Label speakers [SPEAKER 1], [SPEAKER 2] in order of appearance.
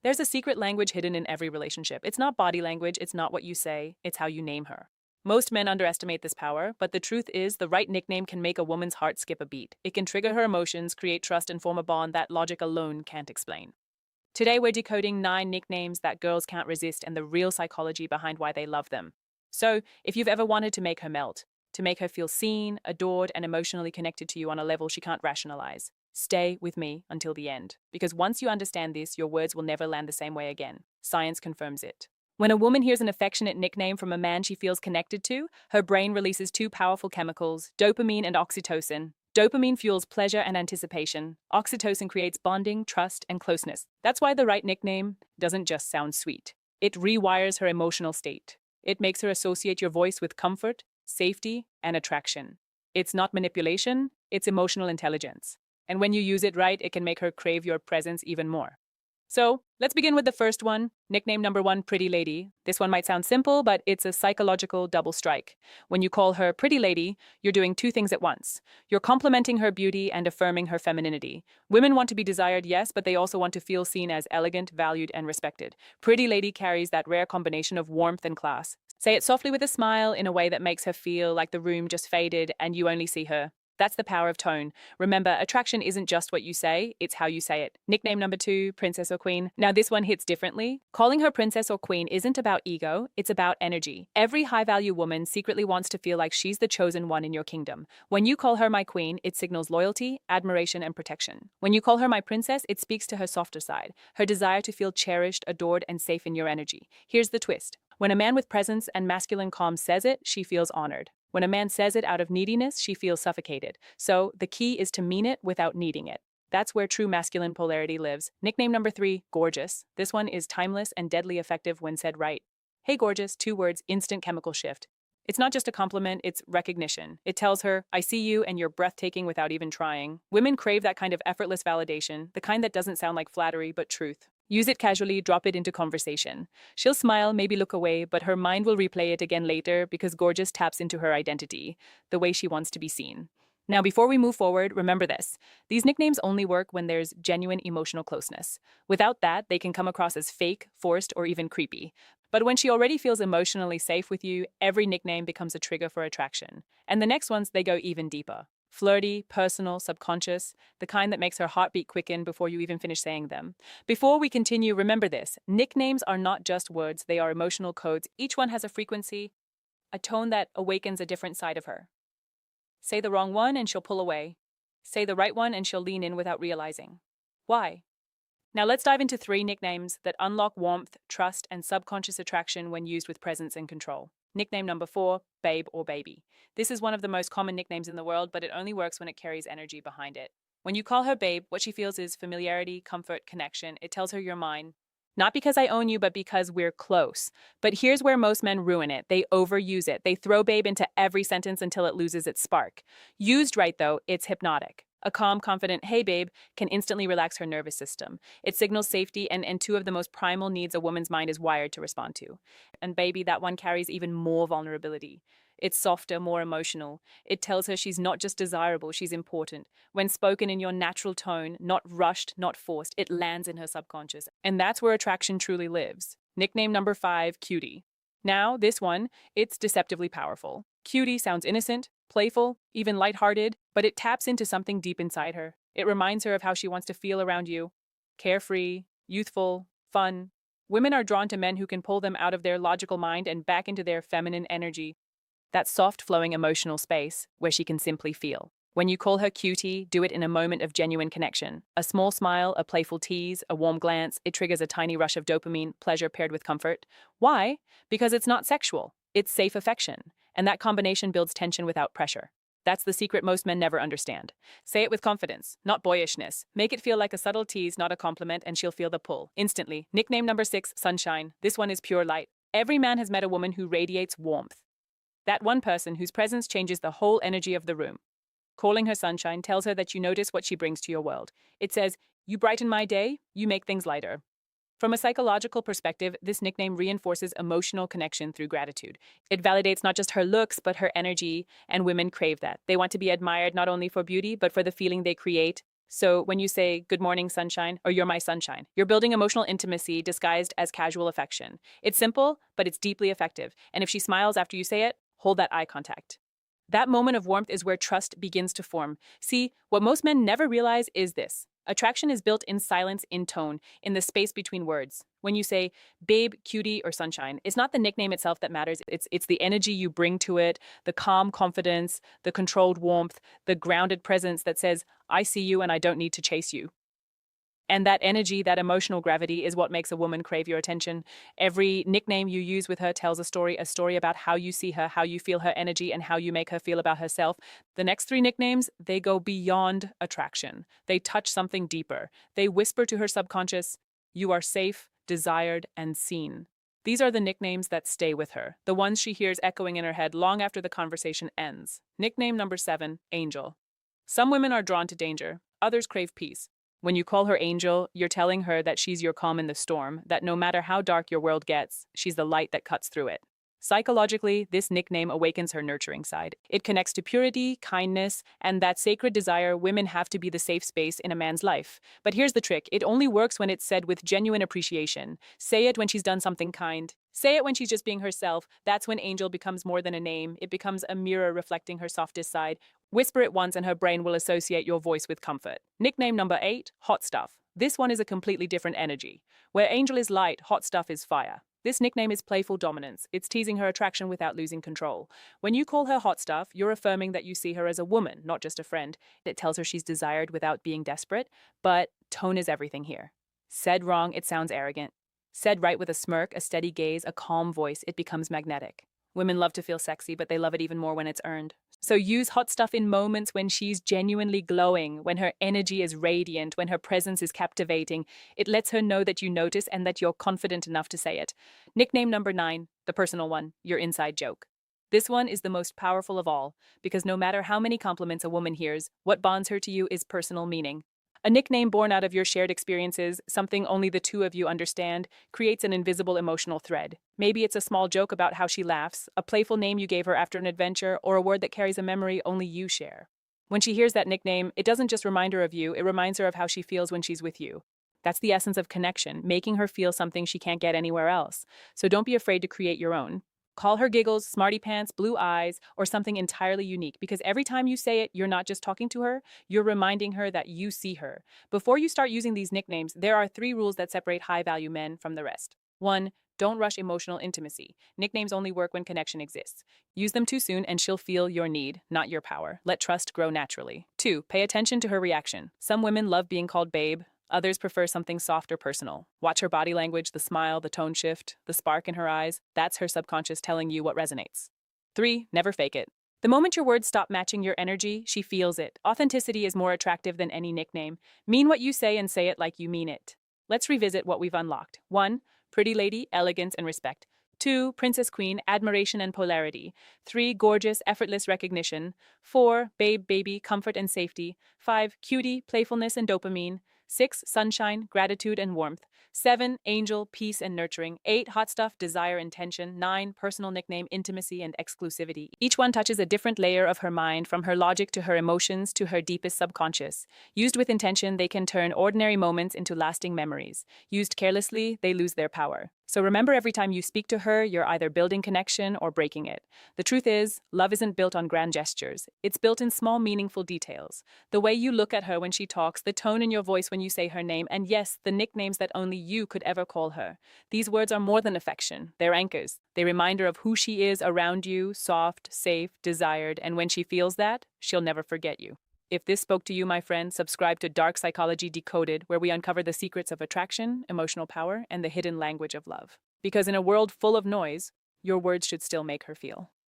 [SPEAKER 1] There's a secret language hidden in every relationship. It's not body language, it's not what you say, it's how you name her. Most men underestimate this power, but the truth is the right nickname can make a woman's heart skip a beat. It can trigger her emotions, create trust, and form a bond that logic alone can't explain. Today, we're decoding 9 nicknames that girls can't resist and the real psychology behind why they love them. So, if you've ever wanted to make her melt, to make her feel seen, adored, and emotionally connected to you on a level she can't rationalize, stay with me until the end. Because once you understand this, your words will never land the same way again. Science confirms it. When a woman hears an affectionate nickname from a man she feels connected to, her brain releases 2 powerful chemicals, dopamine and oxytocin. Dopamine fuels pleasure and anticipation. Oxytocin creates bonding, trust, and closeness. That's why the right nickname doesn't just sound sweet. It rewires her emotional state. It makes her associate your voice with comfort, safety, and attraction. It's not manipulation, it's emotional intelligence. And when you use it right, it can make her crave your presence even more. So, let's begin with the first one. Nickname number 1, Pretty Lady. This one might sound simple, but it's a psychological double strike. When you call her Pretty Lady, you're doing 2 things at once. You're complimenting her beauty and affirming her femininity. Women want to be desired, yes, but they also want to feel seen as elegant, valued, and respected. Pretty Lady carries that rare combination of warmth and class. Say it softly with a smile in a way that makes her feel like the room just faded and you only see her. That's the power of tone. Remember, attraction isn't just what you say, it's how you say it. Nickname number 2, Princess or Queen. Now, this one hits differently. Calling her Princess or Queen isn't about ego, it's about energy. Every high-value woman secretly wants to feel like she's the chosen one in your kingdom. When you call her my queen, it signals loyalty, admiration, and protection. When you call her my princess, it speaks to her softer side, her desire to feel cherished, adored, and safe in your energy. Here's the twist. When a man with presence and masculine calm says it, she feels honored. When a man says it out of neediness, she feels suffocated. So the key is to mean it without needing it. That's where true masculine polarity lives. Nickname number 3, Gorgeous. This one is timeless and deadly effective when said right. Hey, gorgeous, 2 words, instant chemical shift. It's not just a compliment, it's recognition. It tells her, I see you and you're breathtaking without even trying. Women crave that kind of effortless validation, the kind that doesn't sound like flattery, but truth. Use it casually, drop it into conversation. She'll smile, maybe look away, but her mind will replay it again later because gorgeous taps into her identity, the way she wants to be seen. Now, before we move forward, remember this. These nicknames only work when there's genuine emotional closeness. Without that, they can come across as fake, forced, or even creepy. But when she already feels emotionally safe with you, every nickname becomes a trigger for attraction. And the next ones, they go even deeper. Flirty, personal, subconscious, the kind that makes her heartbeat quicken before you even finish saying them. Before we continue, remember this. Nicknames are not just words, they are emotional codes. Each one has a frequency, a tone that awakens a different side of her. Say the wrong one and she'll pull away. Say the right one and she'll lean in without realizing. Why? Now let's dive into 3 nicknames that unlock warmth, trust, and subconscious attraction when used with presence and control. Nickname number 4, Babe or Baby. This is one of the most common nicknames in the world, but it only works when it carries energy behind it. When you call her Babe, what she feels is familiarity, comfort, connection. It tells her you're mine. Not because I own you, but because we're close. But here's where most men ruin it. They overuse it. They throw babe into every sentence until it loses its spark. Used right, though, it's hypnotic. A calm, confident, hey babe, can instantly relax her nervous system. It signals safety and 2 of the most primal needs a woman's mind is wired to respond to. And baby, that one carries even more vulnerability. It's softer, more emotional. It tells her she's not just desirable, she's important. When spoken in your natural tone, not rushed, not forced, it lands in her subconscious. And that's where attraction truly lives. Nickname number 5, Cutie. Now, this one, it's deceptively powerful. Cutie sounds innocent, playful, even lighthearted, but it taps into something deep inside her. It reminds her of how she wants to feel around you. Carefree, youthful, fun. Women are drawn to men who can pull them out of their logical mind and back into their feminine energy. That soft, flowing emotional space where she can simply feel. When you call her cutie, do it in a moment of genuine connection. A small smile, a playful tease, a warm glance, it triggers a tiny rush of dopamine, pleasure paired with comfort. Why? Because it's not sexual. It's safe affection. And that combination builds tension without pressure. That's the secret most men never understand. Say it with confidence, not boyishness. Make it feel like a subtle tease, not a compliment, and she'll feel the pull. Instantly. Nickname number 6, Sunshine. This one is pure light. Every man has met a woman who radiates warmth. That one person whose presence changes the whole energy of the room. Calling her Sunshine tells her that you notice what she brings to your world. It says, you brighten my day, you make things lighter. From a psychological perspective, this nickname reinforces emotional connection through gratitude. It validates not just her looks, but her energy, and women crave that. They want to be admired not only for beauty, but for the feeling they create. So when you say, good morning, sunshine, or you're my sunshine, you're building emotional intimacy disguised as casual affection. It's simple, but it's deeply effective. And if she smiles after you say it, hold that eye contact. That moment of warmth is where trust begins to form. See, what most men never realize is this. Attraction is built in silence, in tone, in the space between words. When you say, babe, cutie, or sunshine, it's not the nickname itself that matters. It's the energy you bring to it, the calm confidence, the controlled warmth, the grounded presence that says, I see you and I don't need to chase you. And that energy, that emotional gravity is what makes a woman crave your attention. Every nickname you use with her tells a story about how you see her, how you feel her energy, and how you make her feel about herself. The next three nicknames, they go beyond attraction. They touch something deeper. They whisper to her subconscious, you are safe, desired, and seen. These are the nicknames that stay with her, the ones she hears echoing in her head long after the conversation ends. Nickname number 7, Angel. Some women are drawn to danger, others crave peace. When you call her Angel, you're telling her that she's your calm in the storm, that no matter how dark your world gets, she's the light that cuts through it. Psychologically, this nickname awakens her nurturing side. It connects to purity, kindness, and that sacred desire women have to be the safe space in a man's life. But here's the trick. It only works when it's said with genuine appreciation. Say it when she's done something kind. Say it when she's just being herself. That's when Angel becomes more than a name. It becomes a mirror reflecting her softest side. Whisper it once and her brain will associate your voice with comfort. Nickname number 8, Hot Stuff. This one is a completely different energy. Where Angel is light, Hot Stuff is fire. This nickname is playful dominance. It's teasing her attraction without losing control. When you call her Hot Stuff, you're affirming that you see her as a woman, not just a friend. It tells her she's desired without being desperate, but tone is everything here. Said wrong, it sounds arrogant. Said right with a smirk, a steady gaze, a calm voice, it becomes magnetic. Women love to feel sexy, but they love it even more when it's earned. So use Hot Stuff in moments when she's genuinely glowing, when her energy is radiant, when her presence is captivating. It lets her know that you notice and that you're confident enough to say it. Nickname number 9, the personal one, your inside joke. This one is the most powerful of all, because no matter how many compliments a woman hears, what bonds her to you is personal meaning. A nickname born out of your shared experiences, something only the two of you understand, creates an invisible emotional thread. Maybe it's a small joke about how she laughs, a playful name you gave her after an adventure, or a word that carries a memory only you share. When she hears that nickname, it doesn't just remind her of you, it reminds her of how she feels when she's with you. That's the essence of connection, making her feel something she can't get anywhere else. So don't be afraid to create your own. Call her Giggles, Smarty Pants, Blue Eyes, or something entirely unique, because every time you say it, you're not just talking to her, you're reminding her that you see her. Before you start using these nicknames, there are 3 rules that separate high-value men from the rest. 1. Don't rush emotional intimacy. Nicknames only work when connection exists. Use them too soon and she'll feel your need, not your power. Let trust grow naturally. 2. Pay attention to her reaction. Some women love being called babe. Others prefer something soft or personal. Watch her body language, the smile, the tone shift, the spark in her eyes. That's her subconscious telling you what resonates. 3. Never fake it. The moment your words stop matching your energy, she feels it. Authenticity is more attractive than any nickname. Mean what you say and say it like you mean it. Let's revisit what we've unlocked. 1. Pretty lady, elegance and respect. 2. Princess queen, admiration and polarity. 3. Gorgeous, effortless recognition. 4. Babe, baby, comfort and safety. 5. Cutie, playfulness and dopamine. 6. Sunshine, gratitude and warmth. 7. Angel, peace and nurturing. 8. Hot stuff, desire and tension. 9. Personal nickname, intimacy and exclusivity. Each one touches a different layer of her mind, from her logic to her emotions to her deepest subconscious. Used with intention, they can turn ordinary moments into lasting memories. Used carelessly, they lose their power. So remember, every time you speak to her, you're either building connection or breaking it. The truth is, love isn't built on grand gestures. It's built in small, meaningful details. The way you look at her when she talks, the tone in your voice when you say her name, and yes, the nicknames that only you could ever call her. These words are more than affection. They're anchors. They remind her of who she is around you, soft, safe, desired, and when she feels that, she'll never forget you. If this spoke to you, my friend, subscribe to Dark Psychology Decoded, where we uncover the secrets of attraction, emotional power, and the hidden language of love. Because in a world full of noise, your words should still make her feel